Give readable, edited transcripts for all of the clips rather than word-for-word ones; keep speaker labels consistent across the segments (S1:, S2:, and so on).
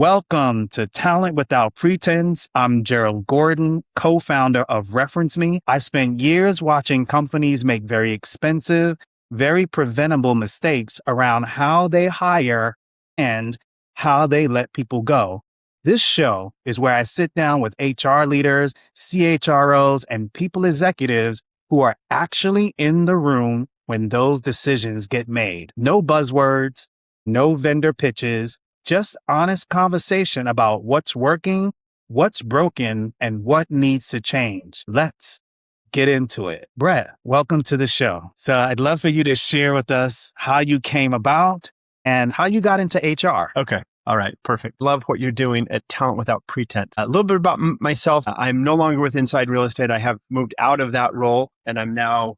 S1: Welcome to Talent Without Pretense. I'm Gerald Gordon, co-founder of Reference Me. I spent years watching companies make very expensive, very preventable mistakes around how they hire and how they let people go. This show is where I sit down with HR leaders, CHROs, and people executives who are actually in the room when those decisions get made. No buzzwords, no vendor pitches, just honest conversation about what's working, what's broken, and what needs to change. Let's get into it. Brett, welcome to the show. So I'd love for you to share with us how you came about and how you got into HR.
S2: Okay. All right. Perfect. Love what you're doing at Talent Without Pretense. A little bit about myself. I'm no longer with Inside Real Estate. I have moved out of that role and I'm now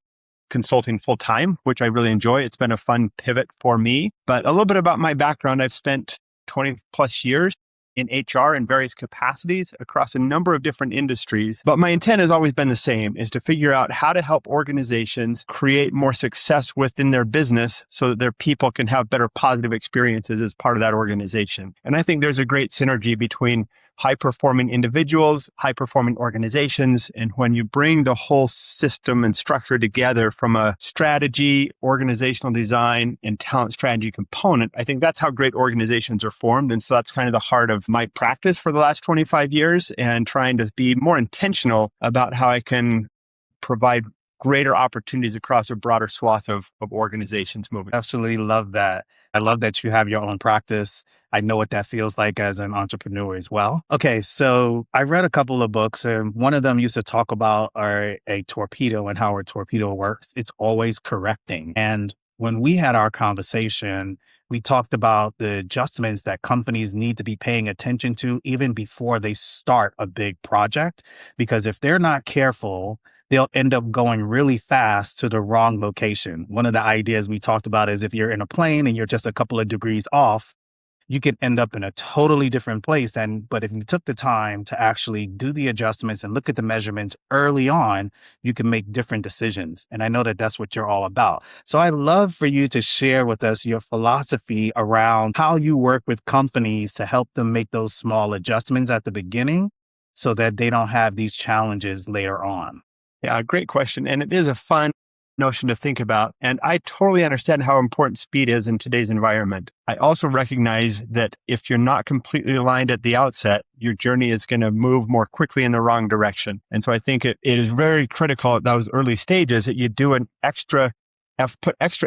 S2: consulting full time, which I really enjoy. It's been a fun pivot for me. But a little bit about my background. I've spent 20 plus years in HR in various capacities across a number of different industries. But my intent has always been the same, is to figure out how to help organizations create more success within their business so that their people can have better positive experiences as part of that organization. And I think there's a great synergy between high-performing individuals, high-performing organizations, and when you bring the whole system and structure together from a strategy, organizational design, and talent strategy component, I think that's how great organizations are formed. And so that's kind of the heart of my practice for the last 25 years and trying to be more intentional about how I can provide greater opportunities across a broader swath of organizations moving.
S1: Absolutely love that. I love that you have your own practice. I know what that feels like as an entrepreneur as well. Okay, so I read a couple of books and one of them used to talk about a torpedo and how a torpedo works. It's always correcting. And when we had our conversation, we talked about the adjustments that companies need to be paying attention to even before they start a big project. Because if they're not careful, they'll end up going really fast to the wrong location. One of the ideas we talked about is if you're in a plane and you're just a couple of degrees off, you could end up in a totally different place. But if you took the time to actually do the adjustments and look at the measurements early on, you can make different decisions. And I know that that's what you're all about. So I'd love for you to share with us your philosophy around how you work with companies to help them make those small adjustments at the beginning so that they don't have these challenges later on.
S2: Yeah, great question. And it is a fun notion to think about. And I totally understand how important speed is in today's environment. I also recognize that if you're not completely aligned at the outset, your journey is going to move more quickly in the wrong direction. And so I think it is very critical at those early stages that you do put extra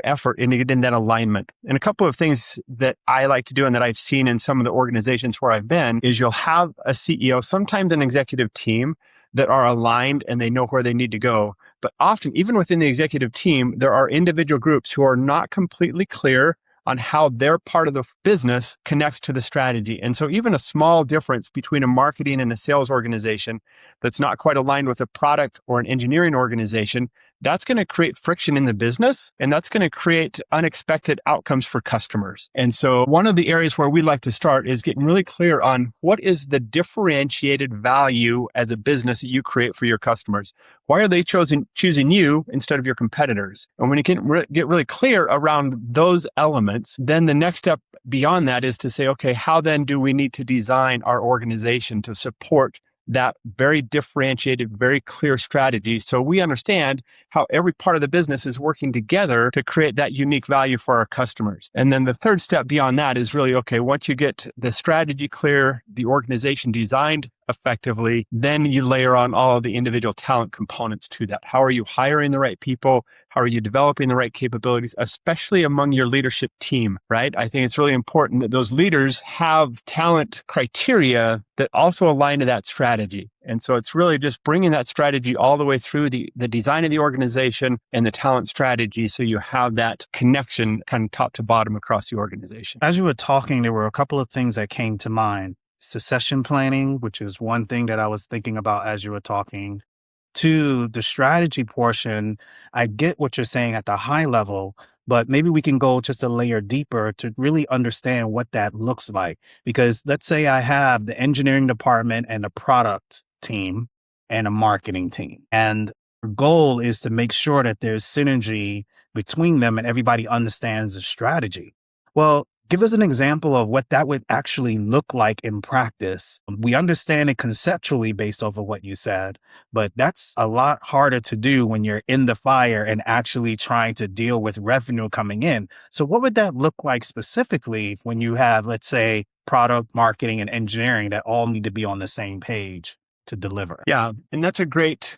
S2: effort into getting that alignment. And a couple of things that I like to do and that I've seen in some of the organizations where I've been is you'll have a CEO, sometimes an executive team, that are aligned and they know where they need to go. But often, even within the executive team, there are individual groups who are not completely clear on how their part of the business connects to the strategy. And so even a small difference between a marketing and a sales organization that's not quite aligned with a product or an engineering organization, that's going to create friction in the business and that's going to create unexpected outcomes for customers. And so one of the areas where we like to start is getting really clear on what is the differentiated value as a business that you create for your customers. Why are they choosing you instead of your competitors? And when you can get really clear around those elements, then the next step beyond that is to say, okay, how then do we need to design our organization to support that very differentiated, very clear strategy so we understand how every part of the business is working together to create that unique value for our customers. And then the third step beyond that is really, okay, once you get the strategy clear, the organization designed effectively, then you layer on all of the individual talent components to that. How are you hiring the right people? How are you developing the right capabilities, especially among your leadership team, right? I think it's really important that those leaders have talent criteria that also align to that strategy. And so it's really just bringing that strategy all the way through the design of the organization and the talent strategy so you have that connection kind of top to bottom across the organization.
S1: As you were talking, there were a couple of things that came to mind. Succession planning, which is one thing that I was thinking about as you were talking. To the strategy portion, I get what you're saying at the high level, but maybe we can go just a layer deeper to really understand what that looks like. Because let's say I have the engineering department and a product team and a marketing team. And the goal is to make sure that there's synergy between them and everybody understands the strategy. Well, Give us an example of what that would actually look like in practice. We understand it conceptually based off of what you said, but that's a lot harder to do when you're in the fire and actually trying to deal with revenue coming in. So, what would that look like specifically when you have, let's say, product, marketing, and engineering that all need to be on the same page to deliver?
S2: Yeah, and it's a great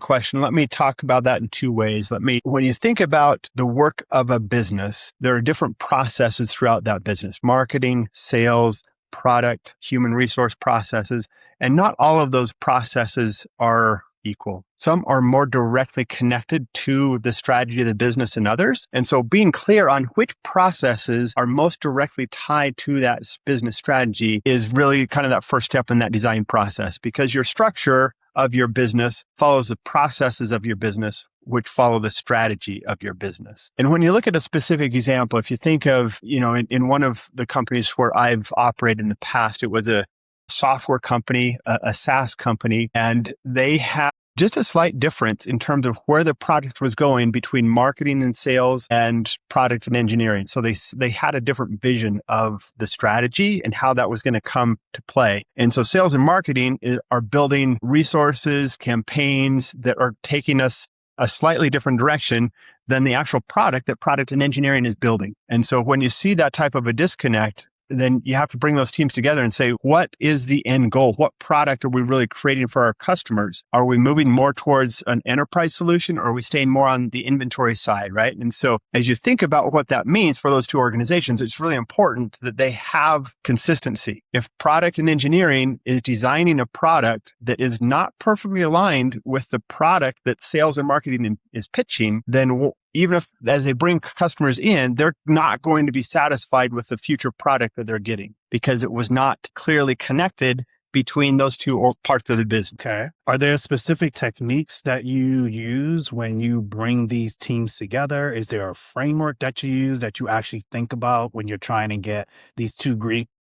S2: question. Let me talk about that in two ways. When you think about the work of a business, there are different processes throughout that business: marketing, sales, product, human resource processes, and not all of those processes are equal. Some are more directly connected to the strategy of the business than others. And so being clear on which processes are most directly tied to that business strategy is really kind of that first step in that design process, because your structure of your business follows the processes of your business, which follow the strategy of your business. And when you look at a specific example, if you think of, in one of the companies where I've operated in the past, it was a software company, a SaaS company, and they had just a slight difference in terms of where the project was going between marketing and sales and product and engineering. So they had a different vision of the strategy and how that was going to come to play. And so sales and marketing are building resources, campaigns that are taking us a slightly different direction than the actual product that product and engineering is building. And so when you see that type of a disconnect, then you have to bring those teams together and say, what is the end goal? What product are we really creating for our customers? Are we moving more towards an enterprise solution, or are we staying more on the inventory side, right? And so as you think about what that means for those two organizations, it's really important that they have consistency. If product and engineering is designing a product that is not perfectly aligned with the product that sales and marketing is pitching, then even if as they bring customers in, they're not going to be satisfied with the future product that they're getting because it was not clearly connected between those two parts of the business.
S1: Okay. Are there specific techniques that you use when you bring these teams together? Is there a framework that you use that you actually think about when you're trying to get these two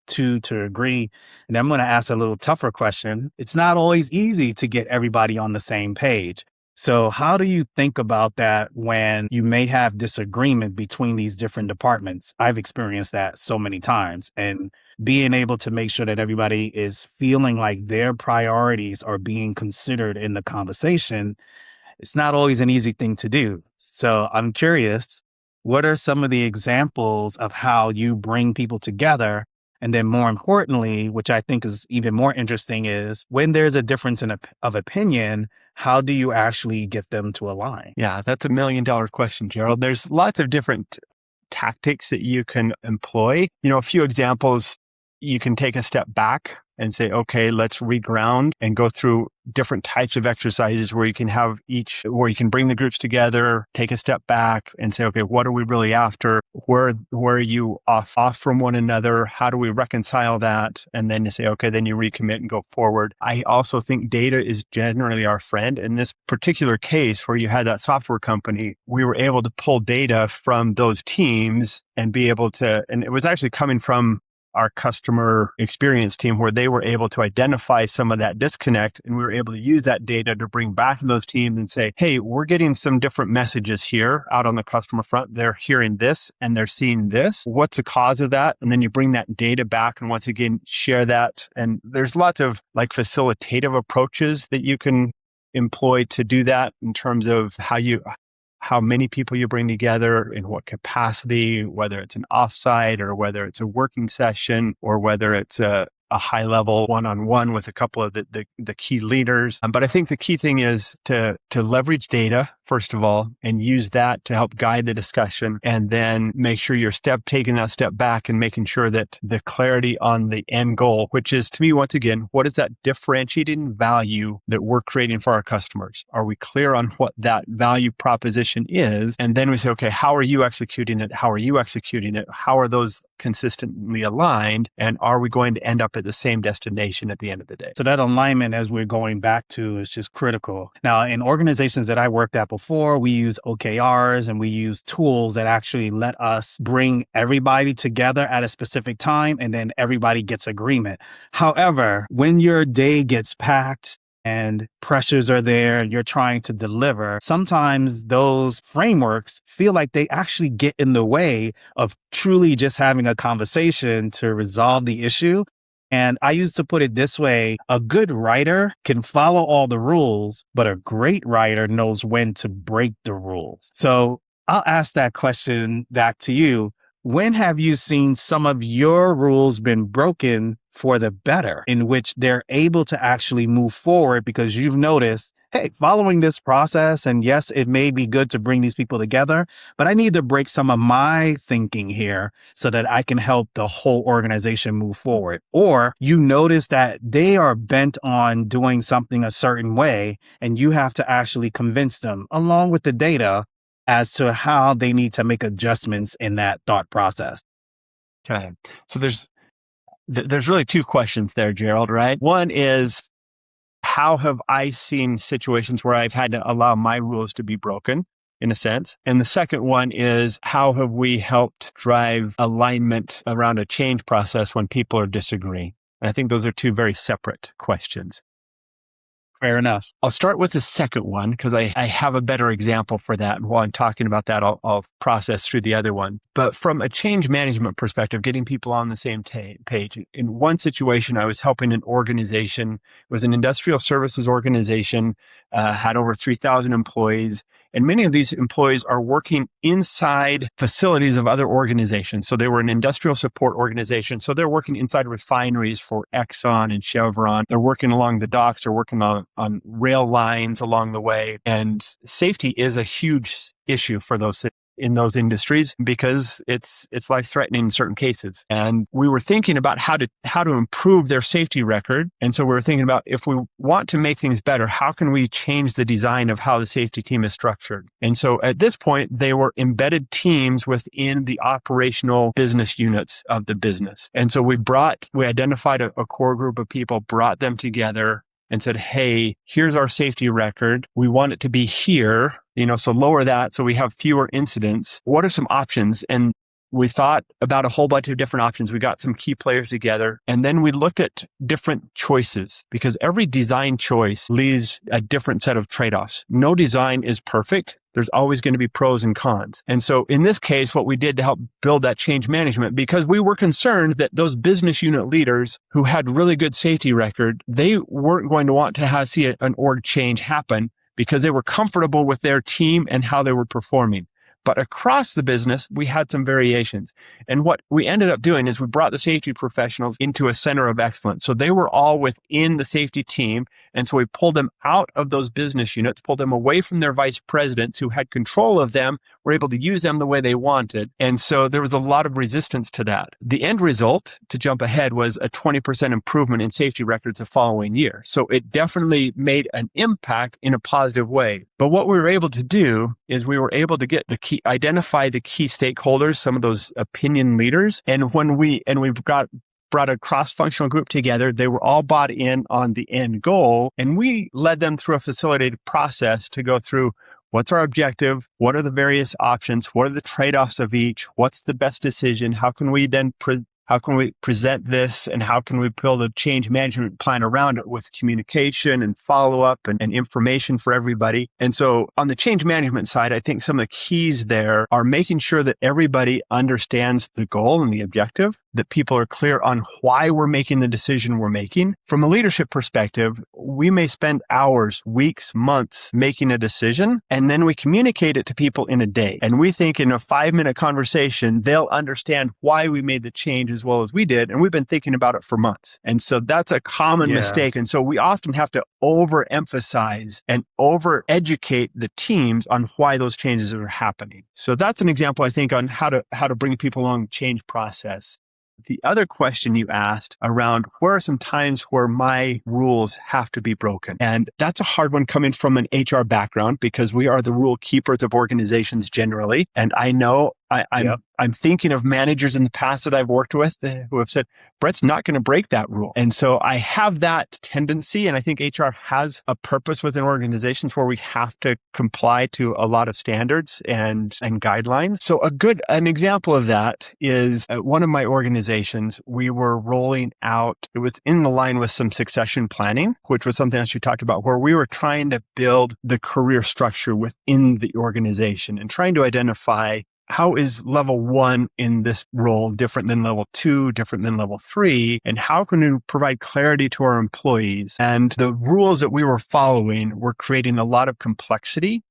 S1: to agree? And I'm going to ask a little tougher question. It's not always easy to get everybody on the same page. So how do you think about that when you may have disagreement between these different departments? I've experienced that so many times, and being able to make sure that everybody is feeling like their priorities are being considered in the conversation, it's not always an easy thing to do. So I'm curious, what are some of the examples of how you bring people together? And then more importantly, which I think is even more interesting, is when there's a difference of opinion, how do you actually get them to align?
S2: Yeah, that's $1 million question, Gerald. There's lots of different tactics that you can employ. A few examples: you can take a step back and say, okay, let's reground and go through different types of exercises where you can bring the groups together, take a step back and say, okay, what are we really after? Where are you off from one another? How do we reconcile that? And then you say, okay, then you recommit and go forward. I also think data is generally our friend. In this particular case where you had that software company, we were able to pull data from those teams and it was actually coming from our customer experience team, where they were able to identify some of that disconnect, and we were able to use that data to bring back to those teams and say, hey, we're getting some different messages here out on the customer front. They're hearing this and they're seeing this. What's the cause of that? And then you bring that data back and once again share that. And there's lots of facilitative approaches that you can employ to do that, in terms of how many people you bring together, in what capacity, whether it's an offsite or whether it's a working session or whether it's a high-level one-on-one with a couple of the key leaders. But I think the key thing is to leverage data, first of all, and use that to help guide the discussion, and then make sure you're taking that step back and making sure that the clarity on the end goal, which is, to me, once again, what is that differentiating value that we're creating for our customers? Are we clear on what that value proposition is? And then we say, okay, how are you executing it? How are you executing it? How are those consistently aligned? And are we going to end up at the same destination at the end of the day?
S1: So that alignment, as we're going back to, is just critical. Now, in organizations that I worked at before, we use OKRs and we use tools that actually let us bring everybody together at a specific time, and then everybody gets agreement. However, when your day gets packed and pressures are there and you're trying to deliver, sometimes those frameworks feel like they actually get in the way of truly just having a conversation to resolve the issue. And I used to put it this way: a good writer can follow all the rules, but a great writer knows when to break the rules. So I'll ask that question back to you. When have you seen some of your rules been broken for the better, in which they're able to actually move forward because you've noticed, hey, following this process, and yes, it may be good to bring these people together, but I need to break some of my thinking here so that I can help the whole organization move forward? Or you notice that they are bent on doing something a certain way, and you have to actually convince them, along with the data, as to how they need to make adjustments in that thought process.
S2: Okay. So there's really two questions there, Gerald, right? One is, how have I seen situations where I've had to allow my rules to be broken, in a sense? And the second one is, how have we helped drive alignment around a change process when people are disagreeing? And I think those are two very separate questions.
S1: Fair enough.
S2: I'll start with the second one because I have a better example for that. And while I'm talking about that, I'll process through the other one. But from a change management perspective, getting people on the same page. In one situation, I was helping an organization. It was an industrial services organization, had over 3,000 employees. And many of these employees are working inside facilities of other organizations. So they were an industrial support organization. So they're working inside refineries for Exxon and Chevron. They're working along the docks. They're working on rail lines along the way. And safety is a huge issue for those in those industries because it's life-threatening in certain cases. And we were thinking about how to improve their safety record. And so we were thinking about, if we want to make things better, how can we change the design of how the safety team is structured? And so at this point, they were embedded teams within the operational business units of the business. And so we identified a core group of people, brought them together, and said, hey, here's our safety record. We want it to be here, so lower that so we have fewer incidents. What are some options? And we thought about a whole bunch of different options. We got some key players together, and then we looked at different choices because every design choice leaves a different set of trade-offs. No design is perfect. There's always going to be pros and cons. And so in this case, what we did to help build that change management, because we were concerned that those business unit leaders who had really good safety record, they weren't going to want to see an org change happen because they were comfortable with their team and how they were performing. But across the business, we had some variations. And what we ended up doing is we brought the safety professionals into a center of excellence. So they were all within the safety team. And so we pulled them out of those business units, pulled them away from their vice presidents who had control of them, were able to use them the way they wanted. And so there was a lot of resistance to that. The end result, to jump ahead, was a 20% improvement in safety records the following year. So it definitely made an impact in a positive way. But what we were able to do is we were able to identify the key stakeholders, some of those opinion leaders. And we brought a cross-functional group together. They were all bought in on the end goal, and we led them through a facilitated process to go through, what's our objective? What are the various options? What are the trade-offs of each? What's the best decision? How can we then present this, and how can we build a change management plan around it with communication and follow-up and information for everybody? And so on the change management side, I think some of the keys there are making sure that everybody understands the goal and the objective, that people are clear on why we're making the decision we're making. From a leadership perspective, we may spend hours, weeks, months making a decision, and then we communicate it to people in a day. And we think in a 5-minute conversation, they'll understand why we made the change as well as we did. And we've been thinking about it for months. And so that's a common mistake. And so we often have to overemphasize and over-educate the teams on why those changes are happening. So that's an example, I think, on how to bring people along the change process. The other question you asked around, where are some times where my rules have to be broken? And that's a hard one coming from an HR background, because we are the rule keepers of organizations generally. And I know
S1: Yep.
S2: I'm thinking of managers in the past that I've worked with who have said, Brett's not going to break that rule. And so I have that tendency. And I think HR has a purpose within organizations where we have to comply to a lot of standards and guidelines. So an example of that is at one of my organizations, we were rolling out, it was in the line with some succession planning, which was something else you talked about, where we were trying to build the career structure within the organization and trying to identify how is level 1 in this role different than level 2, different than level 3, and how can we provide clarity to our employees? And the rules that we were following were creating a lot of complexity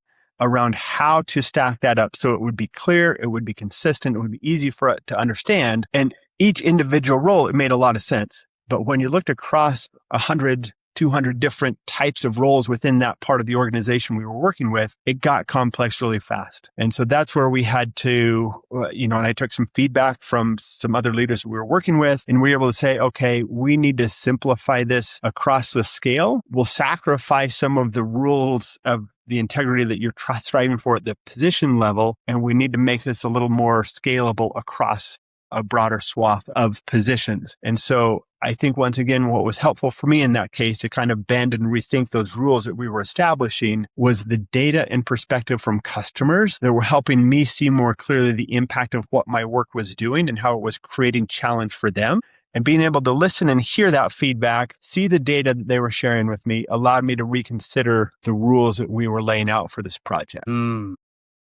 S2: around how to stack that up so it would be clear, it would be consistent, it would be easy for it to understand. And each individual role, it made a lot of sense. But when you looked across 100, 200 different types of roles within that part of the organization we were working with, it got complex really fast. And so that's where we had to, and I took some feedback from some other leaders that we were working with, and we were able to say, okay, we need to simplify this across the scale. We'll sacrifice some of the rules of the integrity that you're striving for at the position level, and we need to make this a little more scalable across a broader swath of positions. And so I think once again, what was helpful for me in that case to kind of bend and rethink those rules that we were establishing was the data and perspective from customers that were helping me see more clearly the impact of what my work was doing and how it was creating challenge for them. And being able to listen and hear that feedback, see the data that they were sharing with me, allowed me to reconsider the rules that we were laying out for this project.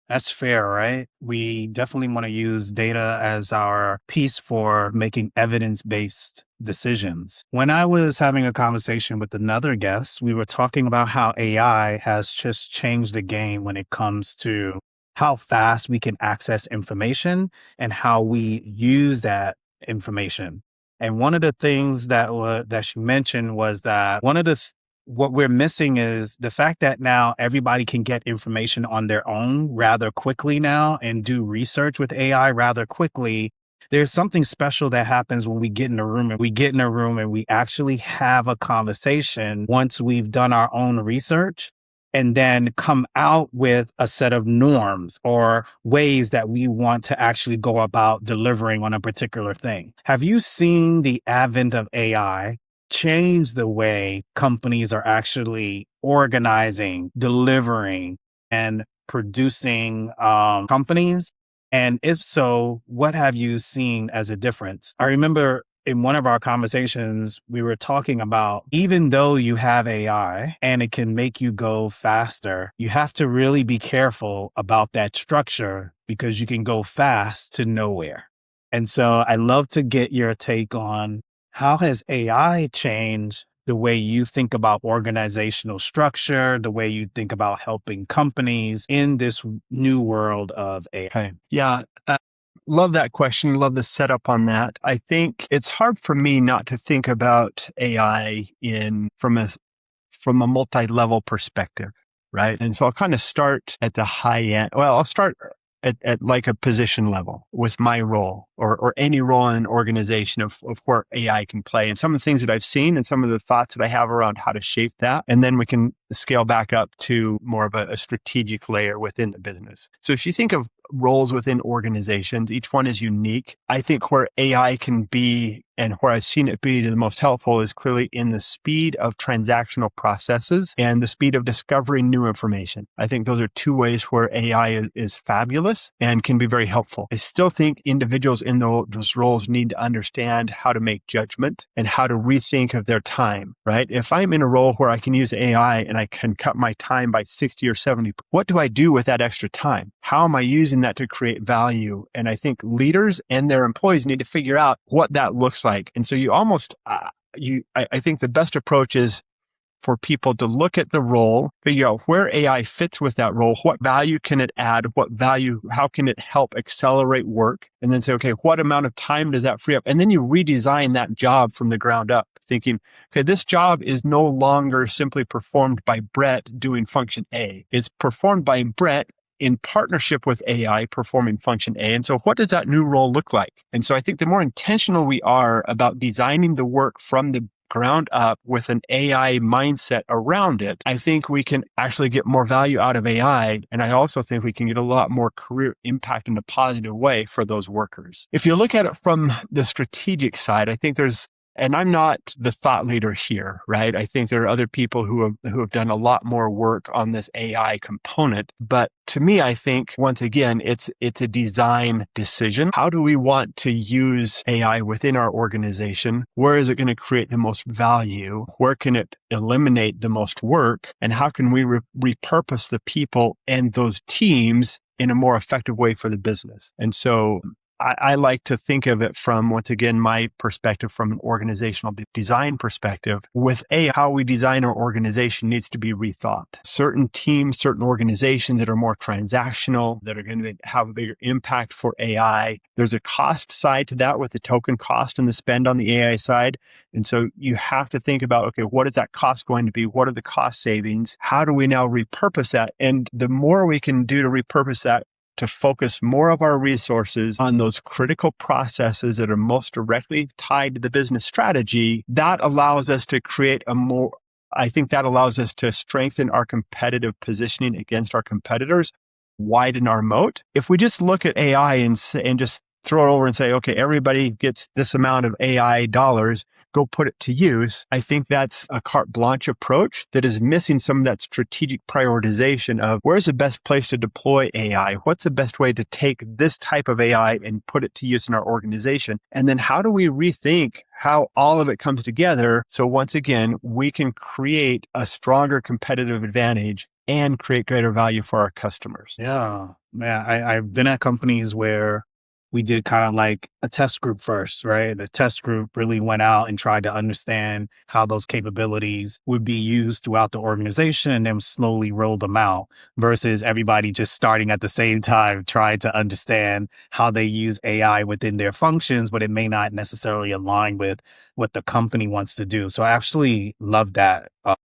S1: That's fair, right? We definitely want to use data as our piece for making evidence-based decisions. When I was having a conversation with another guest, we were talking about how AI has just changed the game when it comes to how fast we can access information and how we use that information. And one of the things that she mentioned was that what we're missing is the fact that now everybody can get information on their own rather quickly now and do research with AI rather quickly. There's something special that happens when we get in a room and we actually have a conversation once we've done our own research and then come out with a set of norms or ways that we want to actually go about delivering on a particular thing. Have you seen the advent of AI change the way companies are actually organizing, delivering, and producing companies? And if so, what have you seen as a difference? I remember in one of our conversations, we were talking about even though you have AI and it can make you go faster, you have to really be careful about that structure because you can go fast to nowhere. And so I'd love to get your take on how has AI changed the way you think about organizational structure, the way you think about helping companies in this new world of AI?
S2: Okay. Yeah. Love that question. Love the setup on that. I think it's hard for me not to think about AI from a multi-level perspective, right? And so I'll kind of start at the high end. Well, I'll start at like a position level with my role or any role in an organization of where AI can play and some of the things that I've seen and some of the thoughts that I have around how to shape that. And then we can scale back up to more of a strategic layer within the business. So if you think of roles within organizations, each one is unique. I think where AI can be and where I've seen it be the most helpful is clearly in the speed of transactional processes and the speed of discovering new information. I think those are two ways where AI is fabulous and can be very helpful. I still think individuals in those roles need to understand how to make judgment and how to rethink of their time, right? If I'm in a role where I can use AI and I can cut my time by 60 or 70, what do I do with that extra time? How am I using that to create value? And I think leaders and their employees need to figure out what that looks like. And so you almost, I think the best approach is for people to look at the role, figure out where AI fits with that role, what value can it add, how can it help accelerate work, and then say, okay, what amount of time does that free up? And then you redesign that job from the ground up, thinking, okay, this job is no longer simply performed by Brett doing function A. It's performed by Brett in partnership with AI performing function A. And so what does that new role look like? And so I think the more intentional we are about designing the work from the ground up with an AI mindset around it, I think we can actually get more value out of AI. And I also think we can get a lot more career impact in a positive way for those workers. If you look at it from the strategic side, I think and I'm not the thought leader here, right? I think there are other people who have done a lot more work on this AI component. But to me, I think once again, it's a design decision. How do we want to use AI within our organization? Where is it going to create the most value? Where can it eliminate the most work? And how can we repurpose the people and those teams in a more effective way for the business? And so I like to think of it from, once again, my perspective from an organizational design perspective. With how we design our organization needs to be rethought. Certain teams, certain organizations that are more transactional, that are going to have a bigger impact for AI. There's a cost side to that with the token cost and the spend on the AI side. And so you have to think about, okay, what is that cost going to be? What are the cost savings? How do we now repurpose that? And the more we can do to repurpose that, to focus more of our resources on those critical processes that are most directly tied to the business strategy, that allows us to that allows us to strengthen our competitive positioning against our competitors, widen our moat. If we just look at AI and just throw it over and say, okay, everybody gets this amount of AI dollars, go put it to use. I think that's a carte blanche approach that is missing some of that strategic prioritization of where's the best place to deploy AI? What's the best way to take this type of AI and put it to use in our organization? And then how do we rethink how all of it comes together? So once again, we can create a stronger competitive advantage and create greater value for our customers.
S1: Yeah. Man, I've been at companies where we did kind of like a test group first, right? The test group really went out and tried to understand how those capabilities would be used throughout the organization and then slowly rolled them out versus everybody just starting at the same time, trying to understand how they use AI within their functions, but it may not necessarily align with what the company wants to do. So I actually love that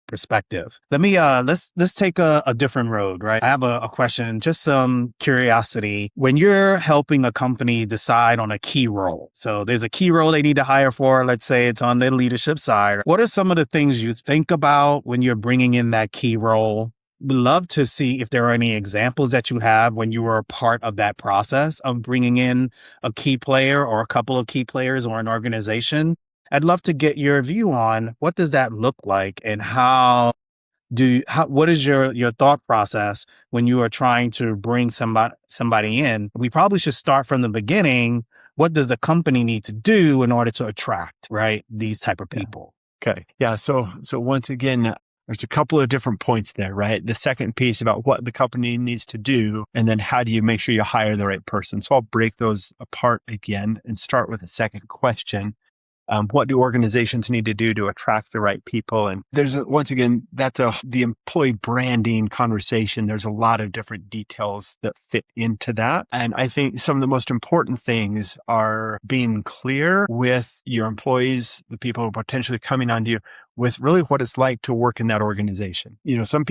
S1: perspective. Let me let's take a different road, right? I have a question, just some curiosity. When you're helping a company decide on a key role, so there's a key role they need to hire for, let's say it's on the leadership side. What are some of the things you think about when you're bringing in that key role? We'd love to see if there are any examples that you have when you were a part of that process of bringing in a key player or a couple of key players or an organization. I'd love to get your view on what does that look like and what is your thought process when you are trying to bring somebody in? We probably should start from the beginning. What does the company need to do in order to attract, right, these type of people?
S2: Okay. Yeah. So once again, there's a couple of different points there, right? The second piece about what the company needs to do, and then how do you make sure you hire the right person? So I'll break those apart again and start with the second question. What do organizations need to do to attract the right people? And once again, that's the employee branding conversation. There's a lot of different details that fit into that. And I think some of the most important things are being clear with your employees, the people who are potentially coming onto you, with really what it's like to work in that organization. Some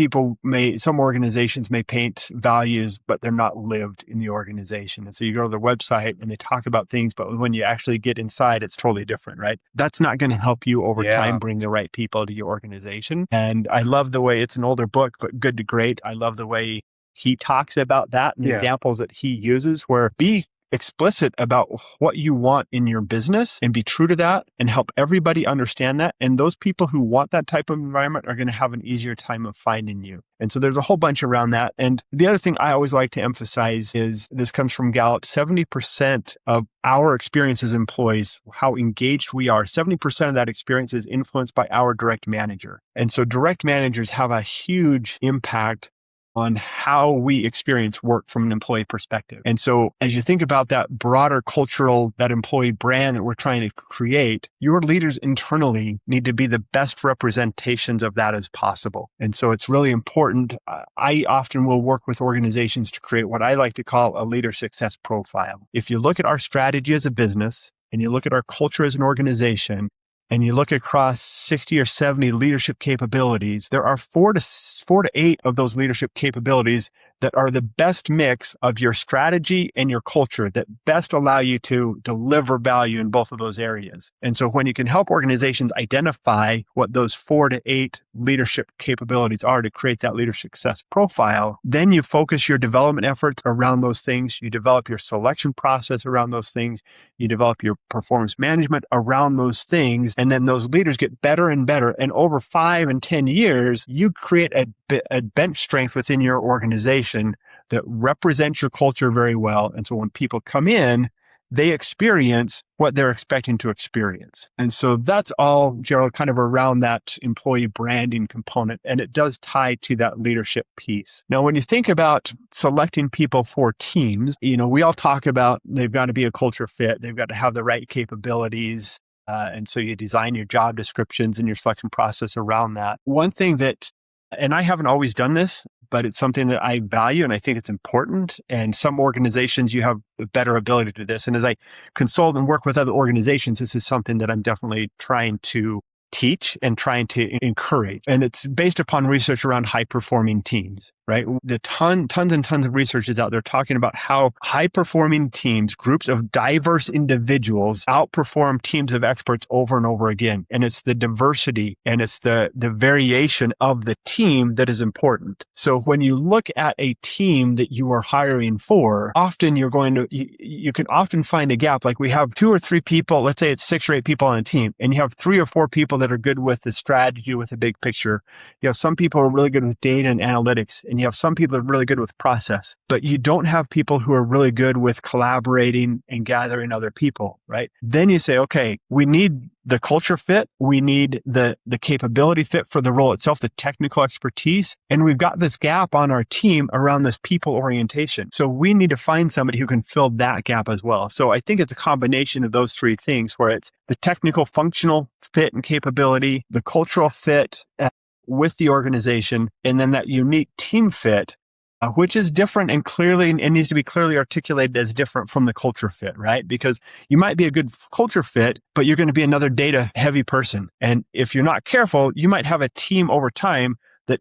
S2: organizations may paint values, but they're not lived in the organization. And so you go to their website and they talk about things, but when you actually get inside, it's totally different, right? That's not going to help you over time bring the right people to your organization. And I love the way it's an older book, but Good to Great. I love the way he talks about that and the examples that he uses, where be explicit about what you want in your business and be true to that and help everybody understand that. And those people who want that type of environment are going to have an easier time of finding you. And so there's a whole bunch around that. And the other thing I always like to emphasize is this comes from Gallup. 70% of our experience as employees, how engaged we are, 70% of that experience is influenced by our direct manager. And so direct managers have a huge impact on how we experience work from an employee perspective. And so as you think about that broader that employee brand that we're trying to create, your leaders internally need to be the best representations of that as possible. And so it's really important. I often will work with organizations to create what I like to call a leader success profile. If you look at our strategy as a business and you look at our culture as an organization, and you look across 60 or 70 leadership capabilities, there are four to eight of those leadership capabilities that are the best mix of your strategy and your culture that best allow you to deliver value in both of those areas. And so when you can help organizations identify what those 4 to 8 leadership capabilities are to create that leadership success profile, then you focus your development efforts around those things. You develop your selection process around those things. You develop your performance management around those things. And then those leaders get better and better. And over 5 and 10 years, you create a bench strength within your organization that represents your culture very well. And so when people come in, they experience what they're expecting to experience. And so that's all, Gerald, kind of around that employee branding component. And it does tie to that leadership piece. Now, when you think about selecting people for teams, we all talk about they've got to be a culture fit. They've got to have the right capabilities. And so you design your job descriptions and your selection process around that. One thing that, and I haven't always done this, but it's something that I value and I think it's important. And some organizations, you have a better ability to do this. And as I consult and work with other organizations, this is something that I'm definitely trying to teach and trying to encourage. And it's based upon research around high performing teams, right? The tons and tons of research is out there talking about how high performing teams, groups of diverse individuals outperform teams of experts over and over again. And it's the diversity and it's the variation of the team that is important. So when you look at a team that you are hiring for, often you can often find a gap. Like we have 2 or 3 people, let's say it's 6 or 8 people on a team, and you have 3 or 4 people that are good with the strategy, with the big picture. You have some people who are really good with data and analytics, and you have some people who are really good with process, but you don't have people who are really good with collaborating and gathering other people, right? Then you say, okay, we need the culture fit. We need the capability fit for the role itself, the technical expertise. And we've got this gap on our team around this people orientation. So we need to find somebody who can fill that gap as well. So I think it's a combination of those 3 things where it's the technical functional fit and capability, the cultural fit with the organization, and then that unique team fit, which is different and clearly, and needs to be clearly articulated as different from the culture fit, right? Because you might be a good culture fit, but you're going to be another data heavy person. And if you're not careful, you might have a team over time that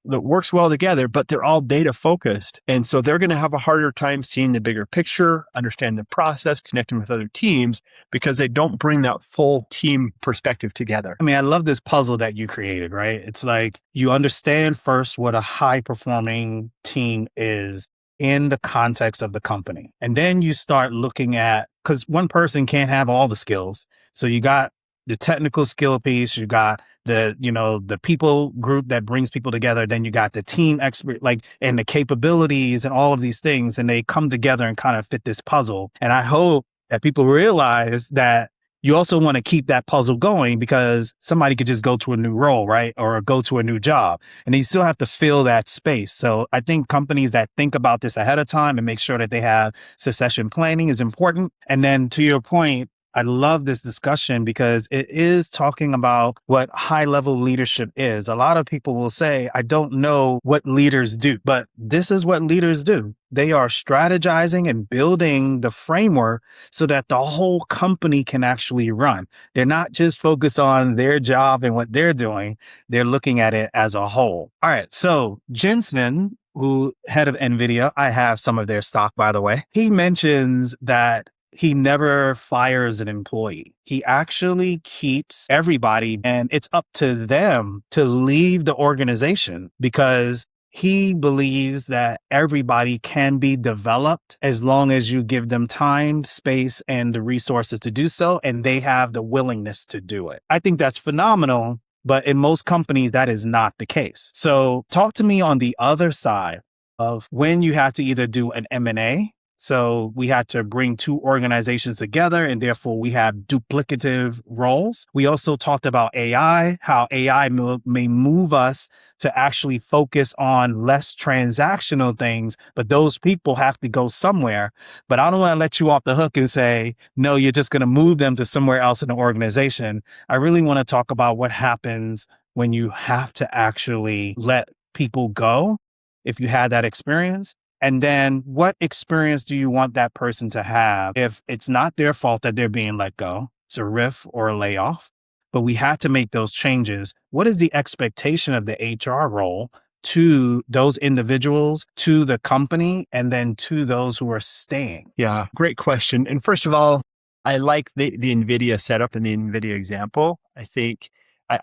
S2: works well together, but they're all data focused. And so they're going to have a harder time seeing the bigger picture, understand the process, connecting with other teams, because they don't bring that full team perspective together.
S1: I mean, I love this puzzle that you created, right? It's like you understand first what a high performing team is in the context of the company. And then you start looking at, because one person can't have all the skills. So you got the technical skill piece, you got the people group that brings people together. Then you got the team expert, and the capabilities and all of these things, and they come together and kind of fit this puzzle. And I hope that people realize that you also want to keep that puzzle going, because somebody could just go to a new role, right? Or go to a new job, and you still have to fill that space. So I think companies that think about this ahead of time and make sure that they have succession planning is important. And then to your point, I love this discussion because it is talking about what high-level leadership is. A lot of people will say, I don't know what leaders do, but this is what leaders do. They are strategizing and building the framework so that the whole company can actually run. They're not just focused on their job and what they're doing. They're looking at it as a whole. All right. So Jensen, who head of NVIDIA, I have some of their stock, by the way. He mentions that he never fires an employee. He actually keeps everybody, and it's up to them to leave the organization, because he believes that everybody can be developed as long as you give them time, space, and the resources to do so, and they have the willingness to do it. I think that's phenomenal, but in most companies, that is not the case. So talk to me on the other side of when you have to either do an M&A. So we had to bring 2 organizations together, and therefore we have duplicative roles. We also talked about AI, how AI may move us to actually focus on less transactional things, but those people have to go somewhere. But I don't want to let you off the hook and say, no, you're just going to move them to somewhere else in the organization. I really want to talk about what happens when you have to actually let people go, if you had that experience. And then what experience do you want that person to have if it's not their fault that they're being let go? to riff or lay off, but we had to make those changes. What is the expectation of the HR role to those individuals, to the company, and then to those who are staying?
S2: Yeah, great question. And first of all, I like the NVIDIA setup and the NVIDIA example. I think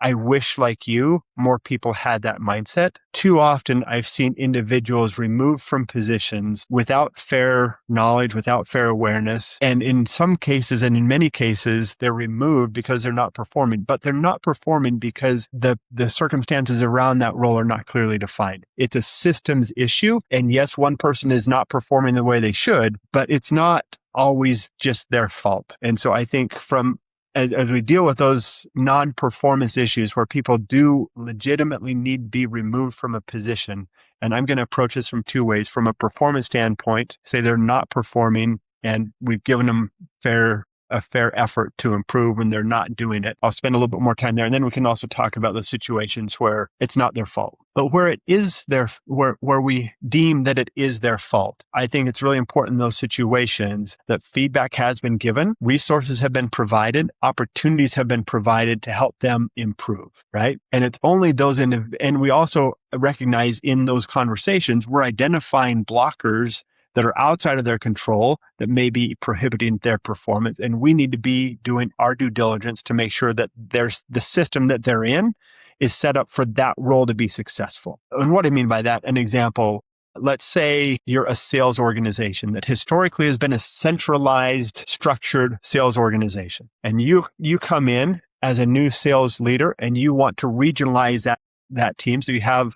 S2: I wish, like you, more people had that mindset. Too often, I've seen individuals removed from positions without fair knowledge, without fair awareness. And in some cases, and in many cases, they're removed because they're not performing. But they're not performing because the circumstances around that role are not clearly defined. It's a systems issue. And yes, one person is not performing the way they should, but it's not always just their fault. And so I think as we deal with those non-performance issues where people do legitimately need to be removed from a position, and I'm going to approach this from two ways. From a performance standpoint, say they're not performing and we've given them a fair effort to improve when they're not doing it. I'll spend a little bit more time there. And then we can also talk about the situations where it's not their fault, but where it is where we deem that it is their fault. I think it's really important in those situations that feedback has been given, resources have been provided, opportunities have been provided to help them improve, right? And it's only those, and we also recognize in those conversations, we're identifying blockers that are outside of their control that may be prohibiting their performance. And we need to be doing our due diligence to make sure that the system that they're in is set up for that role to be successful. And what I mean by that, an example, let's say you're a sales organization that historically has been a centralized, structured sales organization. And you come in as a new sales leader and you want to regionalize that team. So you have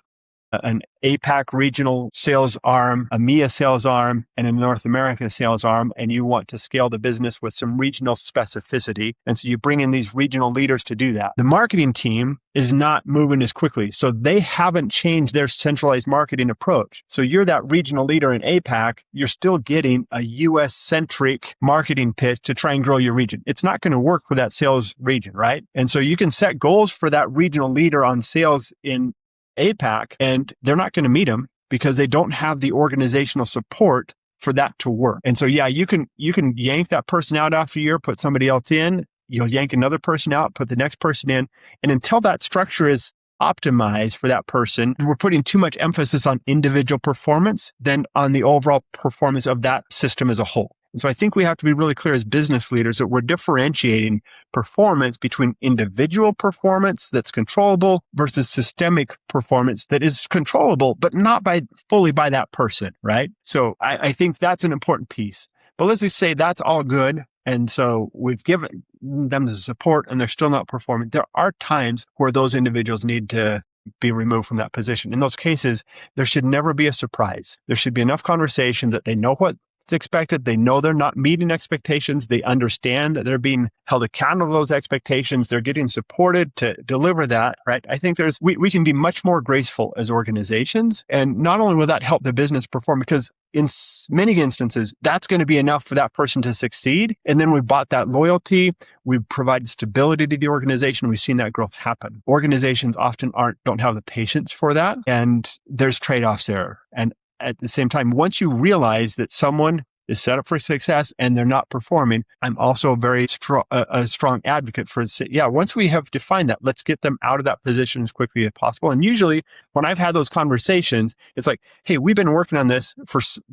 S2: an APAC regional sales arm, a EMEA sales arm, and a North America sales arm, and you want to scale the business with some regional specificity. And so you bring in these regional leaders to do that. The marketing team is not moving as quickly. So they haven't changed their centralized marketing approach. So you're that regional leader in APAC, you're still getting a US-centric marketing pitch to try and grow your region. It's not going to work for that sales region, right? And so you can set goals for that regional leader on sales in APAC, and they're not going to meet them because they don't have the organizational support for that to work. And so, yeah, you can yank that person out after a year, put somebody else in, you'll yank another person out, put the next person in. And until that structure is optimized for that person, we're putting too much emphasis on individual performance than on the overall performance of that system as a whole. And so I think we have to be really clear as business leaders that we're differentiating performance between individual performance that's controllable versus systemic performance that is controllable, but not fully by that person, right? So I think that's an important piece. But let's just say that's all good. And so we've given them the support and they're still not performing. There are times where those individuals need to be removed from that position. In those cases, there should never be a surprise. There should be enough conversation that they know what's expected. They know they're not meeting expectations. They understand that they're being held accountable to those expectations. They're getting supported to deliver that, right? I think we can be much more graceful as organizations. And not only will that help the business perform, because in many instances, that's going to be enough for that person to succeed. And then we bought that loyalty. We've provided stability to the organization. We've seen that growth happen. Organizations often don't have the patience for that. And there's trade-offs there. And at the same time, once you realize that someone is set up for success and they're not performing, I'm also a strong advocate for, once we have defined that, let's get them out of that position as quickly as possible. And usually when I've had those conversations, it's like, hey, we've been working on this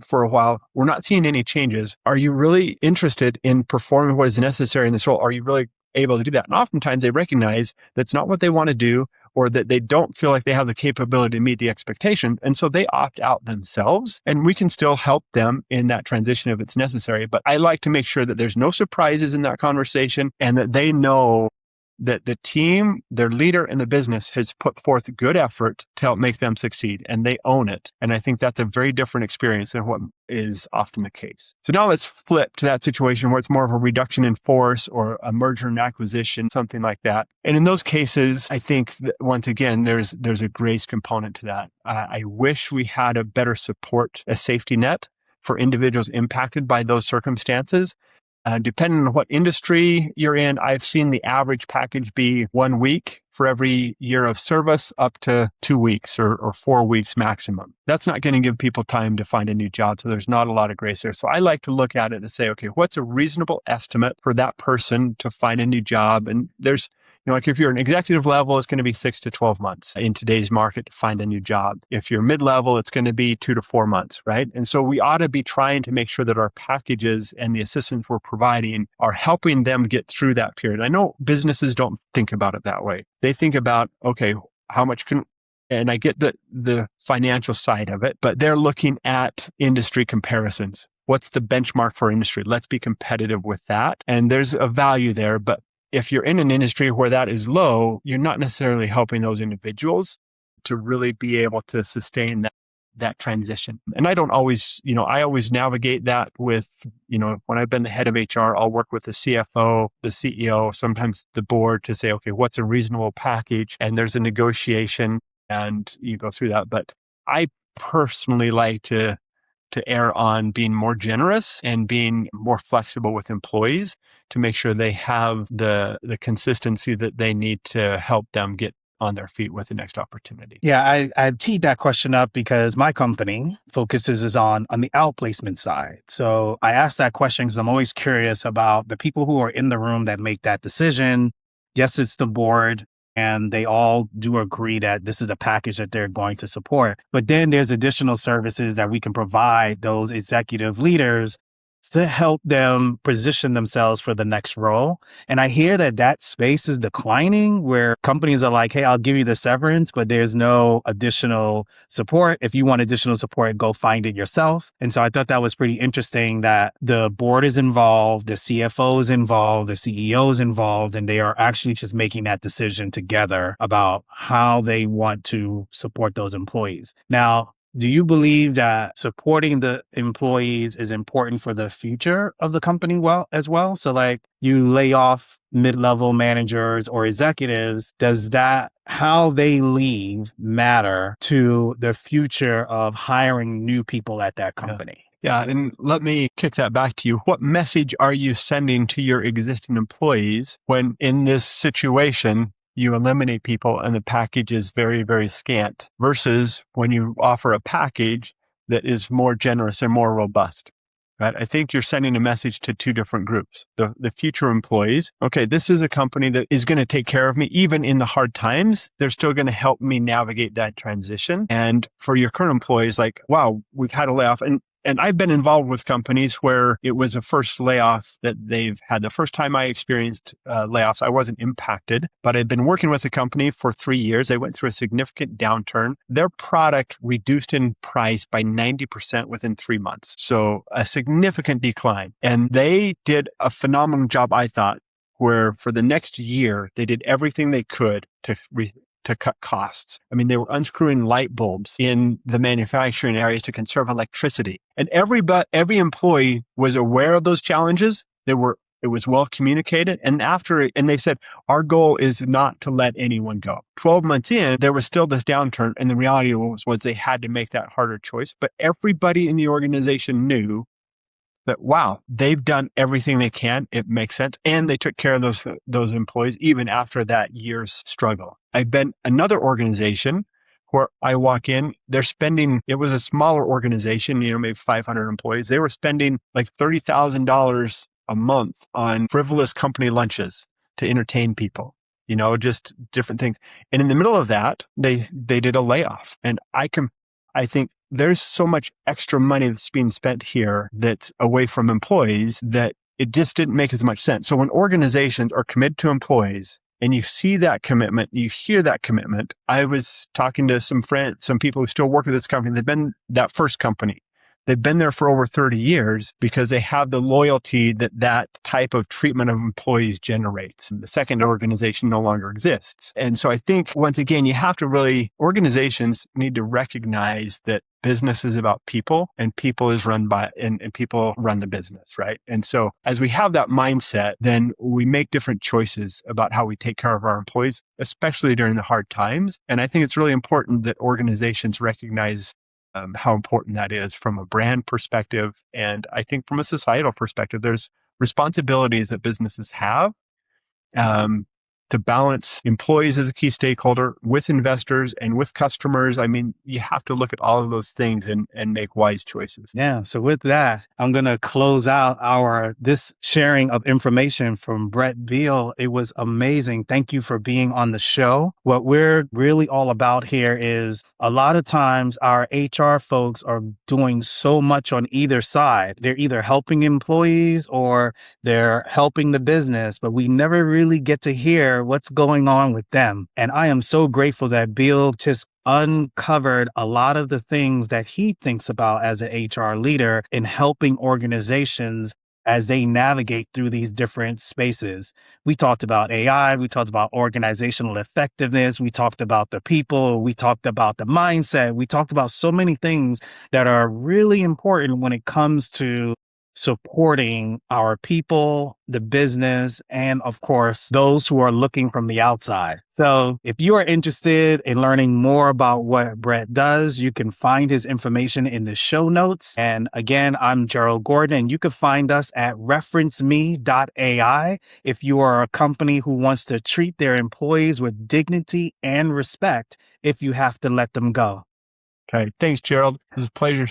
S2: for a while. We're not seeing any changes. Are you really interested in performing what is necessary in this role? Are you really able to do that? And oftentimes they recognize that's not what they want to do, or that they don't feel like they have the capability to meet the expectation. And so they opt out themselves, and we can still help them in that transition if it's necessary. But I like to make sure that there's no surprises in that conversation and that they know that the team, their leader in the business has put forth good effort to help make them succeed, and they own it. And I think that's a very different experience than what is often the case. So now let's flip to that situation where it's more of a reduction in force or a merger and acquisition, something like that. And in those cases, I think that once again, there's a grace component to that. I wish we had a better support, a safety net for individuals impacted by those circumstances. Depending on what industry you're in, I've seen the average package be 1 week for every year of service up to 2 weeks or 4 weeks maximum. That's not going to give people time to find a new job. So there's not a lot of grace there. So I like to look at it and say, okay, what's a reasonable estimate for that person to find a new job? And there's, like if you're an executive level, it's going to be 6 to 12 months in today's market to find a new job. If you're mid-level, it's going to be 2 to 4 months, right? And so we ought to be trying to make sure that our packages and the assistance we're providing are helping them get through that period. I know businesses don't think about it that way. They think about, okay, how much and I get the financial side of it, but they're looking at industry comparisons. What's the benchmark for industry? Let's be competitive with that. And there's a value there, but if you're in an industry where that is low, you're not necessarily helping those individuals to really be able to sustain that transition. And I don't always, I always navigate that with, when I've been the head of HR, I'll work with the CFO, the CEO, sometimes the board to say, okay, what's a reasonable package? And there's a negotiation and you go through that. But I personally like to err on being more generous and being more flexible with employees to make sure they have the consistency that they need to help them get on their feet with the next opportunity.
S1: Yeah, I teed that question up because my company focuses is on the outplacement side. So I asked that question because I'm always curious about the people who are in the room that make that decision. Yes, it's the board, and they all do agree that this is the package that they're going to support. But then there's additional services that we can provide those executive leaders to help them position themselves for the next role. And I hear that space is declining where companies are like, hey, I'll give you the severance, but there's no additional support. If you want additional support, go find it yourself. And so I thought that was pretty interesting that the board is involved, the CFO is involved, the CEO is involved, and they are actually just making that decision together about how they want to support those employees. Now, do you believe that supporting the employees is important for the future of the company as well? So like you lay off mid-level managers or executives, does that, how they leave matter to the future of hiring new people at that company?
S2: Yeah, and let me kick that back to you. What message are you sending to your existing employees when in this situation, you eliminate people and the package is very, very scant versus when you offer a package that is more generous and more robust, right? I think you're sending a message to two different groups. The future employees, okay, this is a company that is going to take care of me even in the hard times. They're still going to help me navigate that transition. And for your current employees, like, wow, we've had a layoff. And I've been involved with companies where it was a first layoff that they've had. The first time I experienced layoffs, I wasn't impacted, but I'd been working with the company for 3 years. They went through a significant downturn. Their product reduced in price by 90% within 3 months. So a significant decline. And they did a phenomenal job, I thought, where for the next year, they did everything they could to cut costs. I mean, they were unscrewing light bulbs in the manufacturing areas to conserve electricity. And every employee was aware of those challenges. It was well communicated. And and they said, our goal is not to let anyone go. 12 months in, there was still this downturn. And the reality was they had to make that harder choice. But everybody in the organization knew that, wow, they've done everything they can. It makes sense. And they took care of those employees even after that year's struggle. I've been another organization where I walk in, it was a smaller organization, maybe 500 employees. They were spending like $30,000 a month on frivolous company lunches to entertain people, just different things. And in the middle of that, they did a layoff. And I think there's so much extra money that's being spent here that's away from employees that it just didn't make as much sense. So when organizations are committed to employees and you see that commitment, you hear that commitment. I was talking to some friends, some people who still work with this company. They've been that first company. They've been there for over 30 years because they have the loyalty that type of treatment of employees generates. And the second organization no longer exists. And so I think, once again, organizations need to recognize that business is about people and people is run by, and people run the business, right? And so as we have that mindset, then we make different choices about how we take care of our employees, especially during the hard times. And I think it's really important that organizations recognize how important that is from a brand perspective. And I think from a societal perspective, there's responsibilities that businesses have um, to balance employees as a key stakeholder with investors and with customers. I mean, you have to look at all of those things and make wise choices.
S1: Yeah. So with that, I'm going to close out this sharing of information from Brett Beal. It was amazing. Thank you for being on the show. What we're really all about here is a lot of times our HR folks are doing so much on either side. They're either helping employees or they're helping the business, but we never really get to hear what's going on with them. And I am so grateful that Beal just uncovered a lot of the things that he thinks about as an HR leader in helping organizations as they navigate through these different spaces. We talked about AI, we talked about organizational effectiveness, we talked about the people, we talked about the mindset, we talked about so many things that are really important when it comes to supporting our people, the business, and of course, those who are looking from the outside. So if you are interested in learning more about what Brett does, you can find his information in the show notes. And again, I'm Gerald Gordon, and you can find us at referenceme.ai if you are a company who wants to treat their employees with dignity and respect if you have to let them go.
S2: Okay. Thanks, Gerald. It was a pleasure.